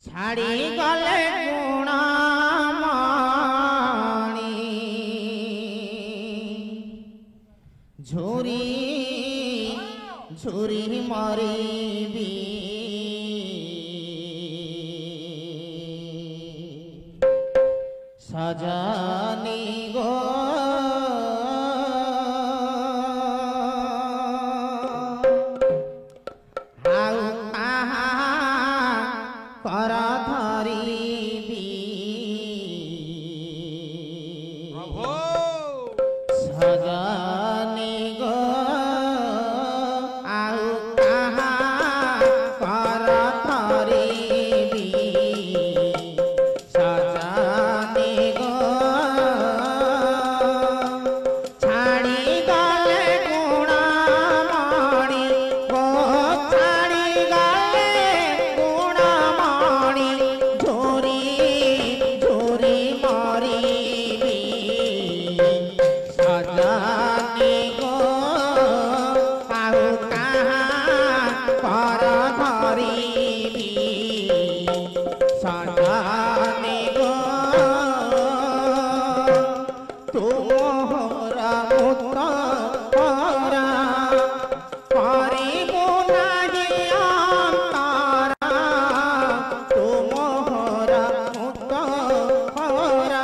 छाड़ी गले गुणामणि झुरी झुरी मरीबी सजनी गो कर धरीबी सजनी गो आउ कहा कर धरीबी सजनी गो छाड़ी गले गुणामणि गो छाड़ी गले गुणामणि झोरी झोरी मरीबी सजनी गो आउ कहा कर धरीबी सजनी गो तुमरा उत्तरा करिबो नाही अंतरा तुमरा उत्तरा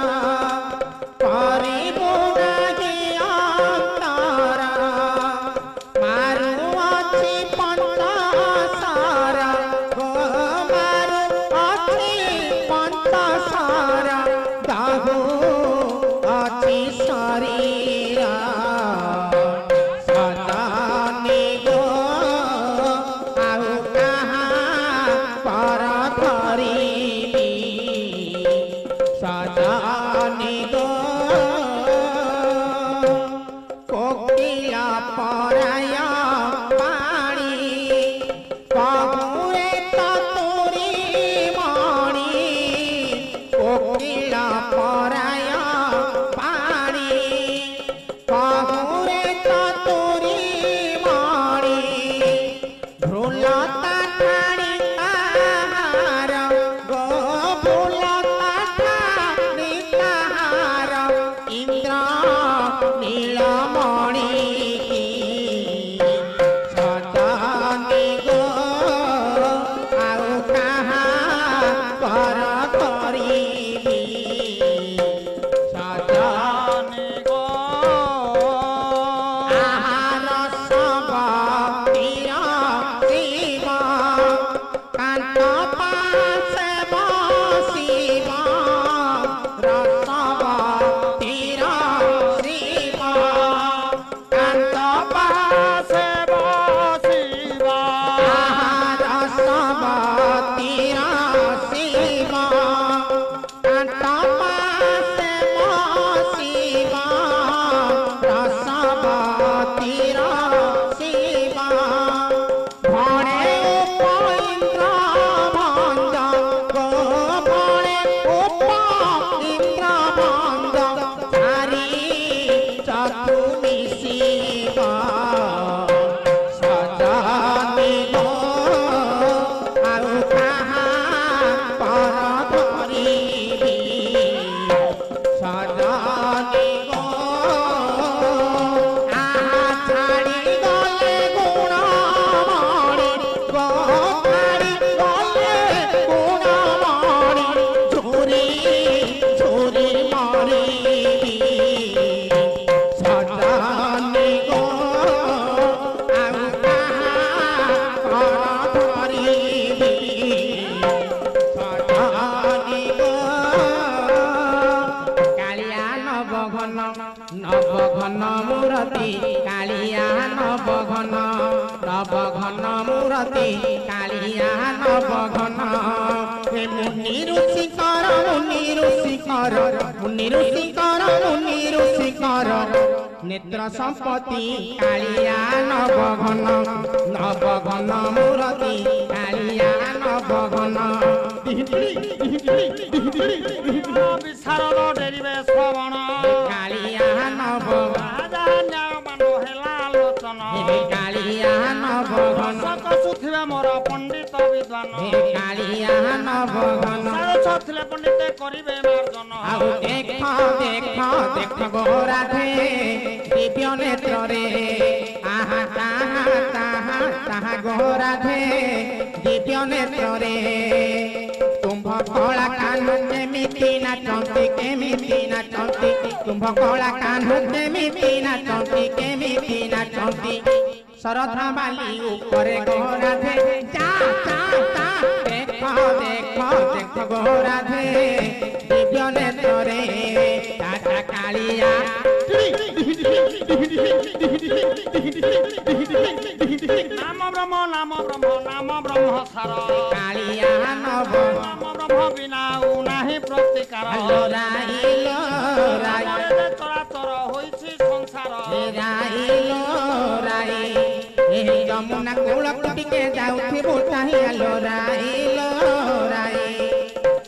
करिबो नाही अंतरा मारू अछि पंचसारा गो मारू अछि पंचसारा दाहु अछि शरीरा सजनी गो आउ कहा पर धरीबी सजनी गो कोकिला पराया पाणी कहुरे तोरी मणि कोकिला पराया पाणी कहुरे तोरी मणि भ्रुलता ठाणी ताहार गो भ्रुलता ठाणी ताहार इंद्र नीलमणि सजनी गो आउ कहा कर धरीबी सजनी गो आहार सबतीर शिव कांत पासे बसिब रसवतीर शिव कांत पासे बसिब आहार सबतीर शिव कांत पासे बसिब रसवतीर शिव भणे उपइंद्र भंज गो भणे उपइंद्र भंज चारि चतु मिशिब सजनी गो आउ कहा पर धरीबी सजनी गो आहा छाड़ी गले गुणामणि गो छाड़ी गले गुणामणि झुरी झुरी मरीबी सजनी गो आउ कहा कर धरीबी सजनी गो कालिया नवघन नवघन मूर्ति कालिया नवघन नवघन मूर्ति कालिया नवघन हे मुनि ऋषिकर मुनि ऋषिकर मुनि ऋषिकर मुनि ऋषिकर नेत्र संपत्ति कालिया नवघन नवघन मूर्ति कालिया नवघन विशारद डेरिवे श्रवण कालिया नवघन कालिया नवघन କରିବେ ମୋର ପଣ୍ଡିତ ବିଦ୍ୱାନ କାଳିଆ ନବଘନ ଥିଲେ ପଣ୍ଡିତ କରିବେ ମାର୍ଜନ ଆଉ ଦେଖ ଦେଖ ଦେଖ ଗୋରାଧେ ଦିବ୍ୟ ନେତ୍ରରେ ଆହା ତାହା ତାହା ତାହା ଗୋରାଧେ ଦିବ୍ୟ ନେତ୍ରରେ ତୁମ୍ଭ କଳା କାହ୍ନୁ କେମିତି ନାଚନ୍ତି ତୁମ୍ଭ କଳା କାହ୍ନୁ କେମିତି ନାଚନ୍ତି ଶରଧା ବାଲି ଉପରେ ଗୋରାଧେ ଚା ଚା ଚା ଦେଖ ଦେଖ ଦେଖ ଗୋରାଧେ ଦିବ୍ୟ ନେତ୍ରରେ ଟାଟା କାଳିଆ ନାମ ବ୍ରହ୍ମ ସାର କାଳିଆ ନବ ନାମ ବ୍ରହ୍ମ ବିନା ନାହିଁ ପ୍ରତିକାର ରାଇଲୋ ରାଇ ଚରାଚର ହୋଇଛି ସଂସାର ରାଇଲୋ ରାଇ ଏହି ଯମୁନା କୂଳକୁ ଟିକେ ଯାଉଥିବୁ ଚାହିଁଲୋ ରାଇଲୋ ରାଇ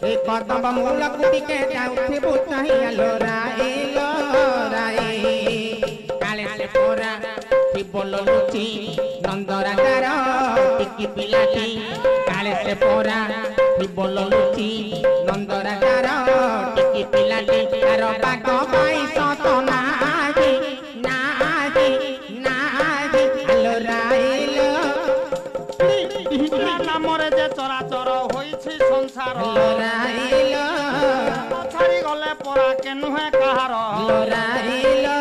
ଏ କଦମ୍ବ ମୂଳକୁ ଟିକେ ଯାଉଥିବୁ ଚାହିଁଲୋ ରାଇଲୋ ରାଇ କାଳେ ସେ ପରା ବୋଲ ଲୁଚି ନନ୍ଦରାଜାର ଟିକି ପିଲାଟି କାଳେ ସେ ପରା ବୋଲ ଲୁଚି ନନ୍ଦରାଜାର ଟିକି ପିଲାଟି ତାର ବାଗ ପାଇଁ ସତ ନାହିଁ ଆଲୋ ରାଇଲୋ ନାମରେ ଯେ ଚରାଚର ହୋଇଛି ସଂସାର ରାଇଲୋ ଛାଡ଼ି ଗଲେ ପରା କେ ନୁହେଁ କାହାର ରାଇଲୋ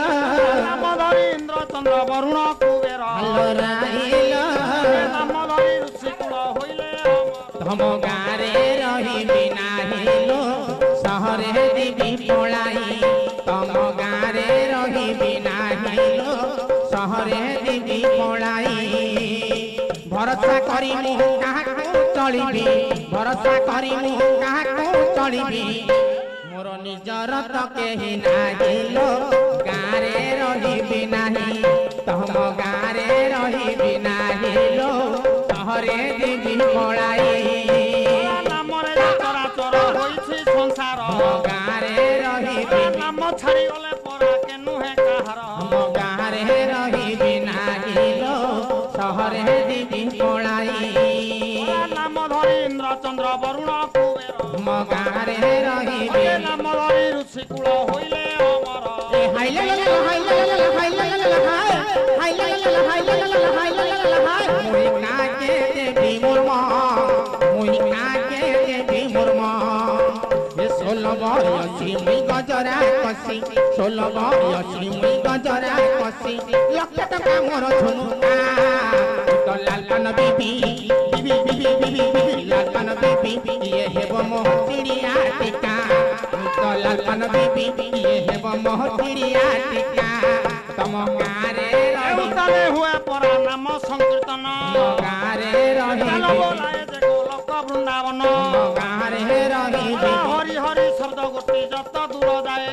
ନାମ ଧରି ଇନ୍ଦ୍ର ଚନ୍ଦ୍ର ବରୁଣ କୁବେର ରାଇଲୋ ନାମ ଧରି ଋଷିକୁଳ ହୋଇଲେ ତମ ଗାଁରେ ରହିବି ନାହିଲୋ ସହରେ ଯିବି ପଳାଇ ତମ ଗାଁରେ ରହିବି ନାହିଲୋ ସହରେ ଯିବି ପଳାଇ ଭରସା କରି ମୁଁ କାହାକୁ ଚଳିବି ଭରସା କରି ମୁଁ କାହାକୁ ଚଳିବି ମୋର ନିଜର ତ କେହି ନାହିଲୋ ଗାଁରେ ରହିବି ନାହିଁ ତମ ଗାଁରେ ରହିବି ନାହିଲୋ ସହରେ ଯିବି ପଳାଇ ନାମରେ ଚରାଚର ହୋଇଛି ସଂସାର ଗାଁରେ ରହିବି ନାମ ଛାଡ଼ି ଗଲେ ପରା କେ ନୁହେଁ କାହାର ଗାଁରେ ରହିବି ନାହିଲୋ ସହରେ ଯିବି ପଳାଇ ନାମ ଧରି ଇନ୍ଦ୍ର ଚନ୍ଦ୍ର ବରୁଣ କୁବେର ମୋ ଗାଁରେ ରହିବି ନାମ ଧରି ଋଷିକୁଳ ହୋଇଲେ ଅମର ଗଜରା କଷି 16 ବୟସୀ ମୁଇ ଗଜରା କଷି ଲକ୍ଷ ଟଙ୍କା ମୋର ଝୁମୁକା ତ ଲାଲପାନ ବିବି ଲାଲପାନ ବିବି ଇଏ ହେବ ମୋ ଚିଡ଼ିଆ ଟିକା ତ ଲାଲପାନ ବିବି ଇଏ ହେବ ମୋ ଚିଡ଼ିଆ ଟିକା ତମ ଗାଁରେ ତାଲେ ହୁଏ ପରା ନାମ ସଂକୀର୍ତ୍ତନ ଗାଁରେ ରହିବି ଲୋକ ବୃନ୍ଦାବନ ଗାଁରେ ରହିବି ହରି ହରି ଶବ୍ଦ ଗୋଟି ଯତ ଦୂର ଯାଏ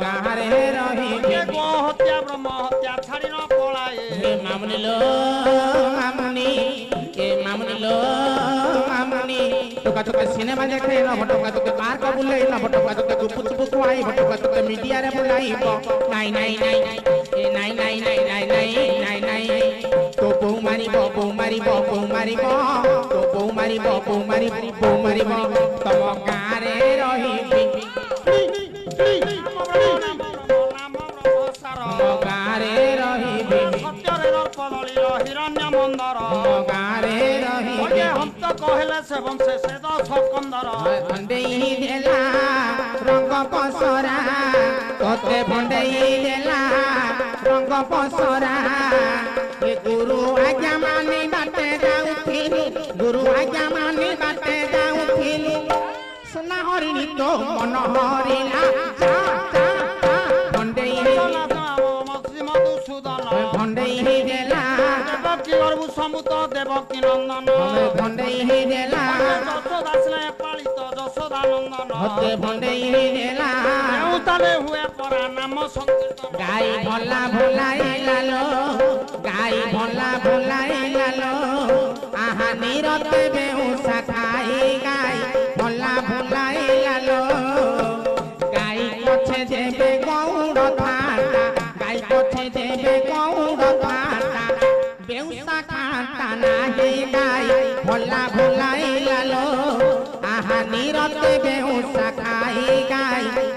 ଗାଁରେ ରହିବି ଗୋ ହତ୍ୟା ବ୍ରହ୍ମ ହତ୍ୟା ଛାଡ଼ି ନ ପଳାଏ ମାମୁନିଲୋ ମାମୁନି ଏ ମାମୁନିଲୋ ମାମୁନି ଟୋକା ଟୋକା ସିନେମା ଦେଖେ ନବ ଟୋକା ଟୋକା ପାର୍କ ବୁଲେଇବ ଟୋକା ଟୋକା ଗୁପୁ ଚୁପୁ ଖୁଆଇବ ଟୋକା ଟୋକା ମିଡିଆରେ ବୁଲାଇବ ନାଇଁ ନାଇଁ ନାଇଁ ଏ ନାଇଁ ନାଇଁ ନାଇଁ ନାଇଁ ନାଇଁ ନାଇଁ ନାଇଁ তো বউ মারিব বউ মারিব বউ মারিব তো বউ মারিব বউ মারিব বউ মারিব তম গাঁরে রহিবি গাঁরে রহিবি সত্যরে দর্প দলিল হিরণ্য মন্দর গাঁরে রহিবি হন্ত কহিলে সে বংশে সে দশ কন্দর ভণ্ডেই দেলা রঙ্গ পসরা তোতে ভণ্ডেই দেলা রঙ্গ পসরা गुरु आज्ञा मानी बाटे जाऊथिलु गुरु आज्ञा मानी बाटे जाऊथिलु सुना हरिणी तो मन हरिला जा जा जा भंडेई भंडेई देला देवकी गर्भु समुत देवकी नंदन भंडेई देला যশোদা স্নেহ পালিত যশোদা নন্দন হতে ভंडेई देला তালে হুয়ে পরা নাম সংকীর্তন গাই ভোলা ভোলাইলালো গাই ভোলা ভোলাইলালো আহা নিরতে বেউসা খাই গাই ভোলা ভোলাইলালো গাই পছে দেবে গৌড় থাটা গাই পছে দেবে গৌড় থাটা বেউসা খাটা নাহি গাই রাতে বেহুসা খাই গাই